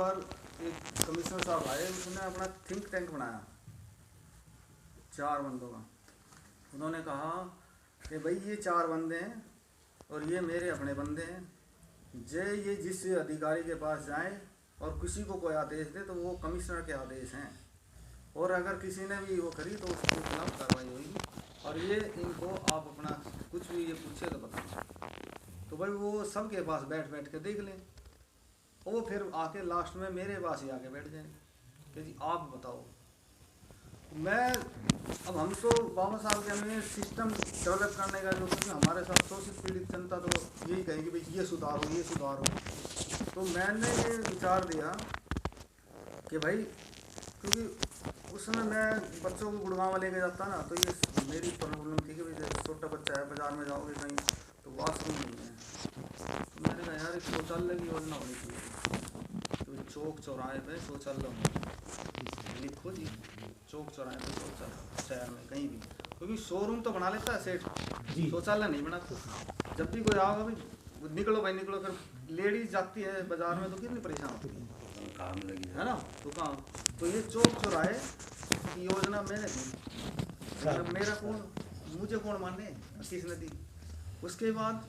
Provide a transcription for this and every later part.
बार एक कमिश्नर साहब आए, उसने अपना थिंक टैंक बनाया 4 बंदों का। उन्होंने कहा कि भाई ये 4 बंदे हैं और ये मेरे अपने बंदे हैं, ये जिस अधिकारी के पास जाएं और किसी को कोई आदेश दे तो वो कमिश्नर के आदेश हैं, और अगर किसी ने भी वो करी तो उसके खिलाफ कार्रवाई होगी, और ये इनको आप अपना कुछ भी ये पूछे तो बताओ। तो भाई वो सबके पास बैठ बैठ के देख लें, वो फिर आके लास्ट में मेरे पास ही आके बैठ जाएंगे कि जी आप बताओ। अब हम तो बाबा साहब के हमें सिस्टम डेवलप करने का जो, क्योंकि हमारे साथ शोषित पीड़ित जनता तो यही कहेगी भाई ये सुधारो ये सुधारो। तो मैंने ये विचार दिया कि भाई, क्योंकि उस समय मैं बच्चों को गुड़गांव लेके जाता ना, तो ये मेरी प्रॉब्लम थी कि भाई छोटा बच्चा है, बाजार में जाओगे कहीं तो वॉशरूम नहीं है। तो मैंने कहा यार एक शौचालय की योजना होनी चाहिए, तो चौक चौराहे पे शौचालय लिखो जी, चौक चौराहे पे शौचालय शहर में कहीं भी, क्योंकि शोरूम तो बना लेता है सेठ, शौचालय नहीं बनाता। जब भी कोई आओगे भाई निकलो भाई निकलो, फिर लेडीज जाती है बाजार में तो कितनी परेशान होती है, काम लगी है ना, तो काम। तो ये चौक चौराहे की योजना मैंने दी, मेरा कौन, मुझे कौन माने, किसने दी। उसके बाद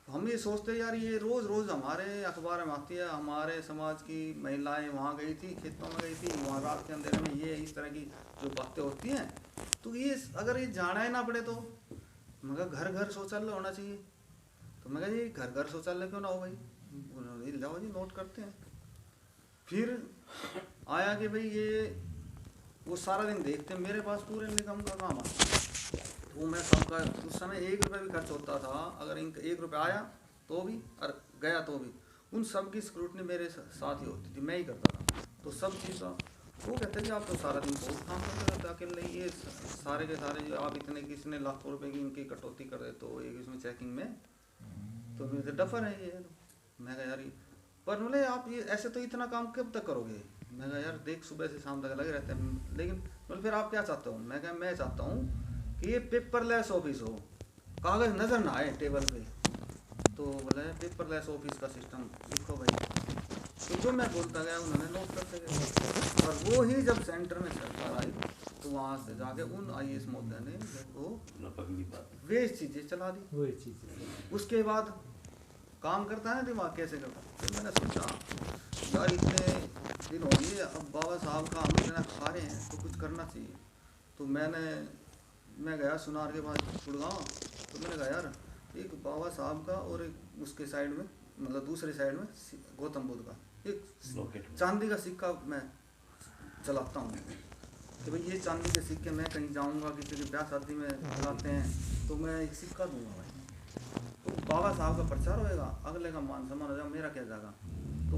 हम ये सोचते यार ये रोज़ रोज़ हमारे अखबार में आती है, हमारे समाज की महिलाएं वहाँ गई थी, खेतों में गई थी, वहाँ रात के अंधेरे में ये इस तरह की जो बातें होती हैं, तो ये अगर ये जाना ही ना पड़े तो मगर घर घर शौचालय होना चाहिए। तो मैं कहा ये घर घर शौचालय क्यों ना हो भाई, उन्होंने जाओ जी नोट करते हैं। फिर आया कि भाई ये वो सारा दिन देखते हैं, मेरे पास पूरे निगम का काम आता, तो मैं सबका उस समय 1 रुपये भी खर्च होता था, अगर इनका 1 रुपये आया तो भी और गया तो भी, उन सब की स्क्रूटनी मेरे साथ ही होती थी, मैं ही करता था। तो सब चीज़ का वो कहते हैं कि आप तो सारा दिन बहुत काम करते रहते अकेले, ये सारे के सारे जो आप इतने किसने लाखों रुपए की इनकी कटौती कर दे तो एक इसमें चेकिंग में तो मुझे डफर है ये। मैं कहा यार पर बोले आप ये ऐसे तो इतना काम कब तक करोगे। मैं कहा यार देख सुबह से शाम तक लगे रहते हैं, लेकिन बोले फिर आप क्या चाहते हो। मैं कहा मैं चाहता हूँ कि ये पेपरलेस ऑफिस हो, कागज़ नज़र ना आए टेबल पे। तो बोले पेपरलेस ऑफिस का सिस्टम लिखो भाई। तो जो मैं बोलता गया उन्होंने नोट करते गए, और वो ही जब सेंटर में सरकार आई तो वहाँ से जाके उन IAS महोदय ने वो वे चीज़ें चला दी। उसके बाद काम करता है ना दिमाग कैसे करता। तो मैंने सोचा यार इतने दिन हो गए अब बाबा साहब का हम इतना खा रहे हैं तो कुछ करना चाहिए। तो मैं गया सुनार के पास गुड़गांव, तो मैंने कहा यार एक बाबा साहब का और एक उसके साइड में मतलब दूसरे साइड में गौतम बुद्ध का एक चांदी का सिक्का मैं चलाता हूँ कि भाई ये चांदी के सिक्के मैं कहीं जाऊँगा किसी के ब्याह शादी में चलाते हैं तो मैं एक सिक्का दूंगा भाई, तो बाबा साहब का प्रचार होएगा, अगले का मान सम्मान हो जाएगा, मेरा क्या जाएगा, तो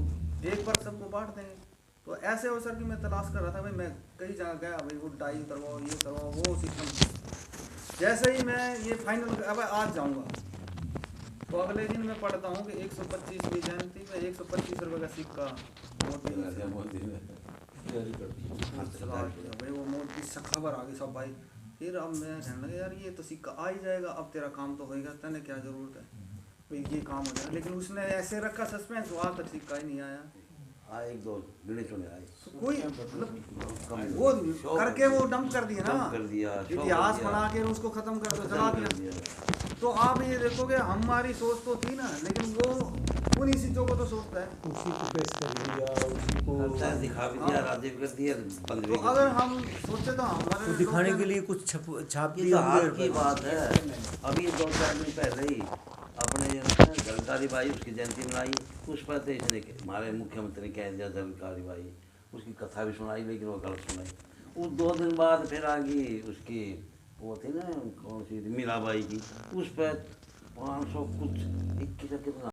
एक बार सबको बांट देंगे। तो ऐसे अवसर की मैं तलाश कर रहा था भाई, मैं कई जगह गया भाई वो डाई करवाओ ये करवाओ वो सिस्टम। जैसे ही मैं ये फाइनल अब आज जाऊँगा तो अगले दिन मैं पढ़ता हूँ कि 125वीं जयंती में 125 रुपये का सिक्का भाई वो मोदी से खबर आ गई सब भाई। फिर अब मैं कहने लगा यार ये तो सिक्का आ ही जाएगा, अब तेरा काम तो होएगा, तेने क्या ज़रूरत है भाई ये काम हो जाएगा। लेकिन उसने ऐसे रखा सस्पेंस, वहाँ तक सिक्का ही नहीं आया। एक दो गिने चुने आए तो कोई मतलब वो करके वो डंप कर दिया ना, इतिहास बना के उसको ख़त्म कर दो चला दिया। तो आप ये देखोगे हमारी सोच तो थी ना, लेकिन वो उन्हीं चीज़ों को तो सोचता है, उसी को पेश कर दिया, उसी को दिखा भी दिया, राज्य कर दिया, बंद भी। तो अगर हम सोचे तो हमारे तो दिखाने के लिए कुछ छाप ये तो हाल की बात है। अभी 2-4 दिन पहले ही अपने जलकारी बाई उसकी जयंती मनाई, उस पर तो इसने हमारे मुख्यमंत्री कह दिया जलकारी बाई, उसकी कथा भी सुनाई लेकिन वो गलत सुनाई। उस 2 दिन बाद फिर आ गई उसकी वो थी ना कौन सी मीराबाई की, उस पर 500 कुछ 21 कितना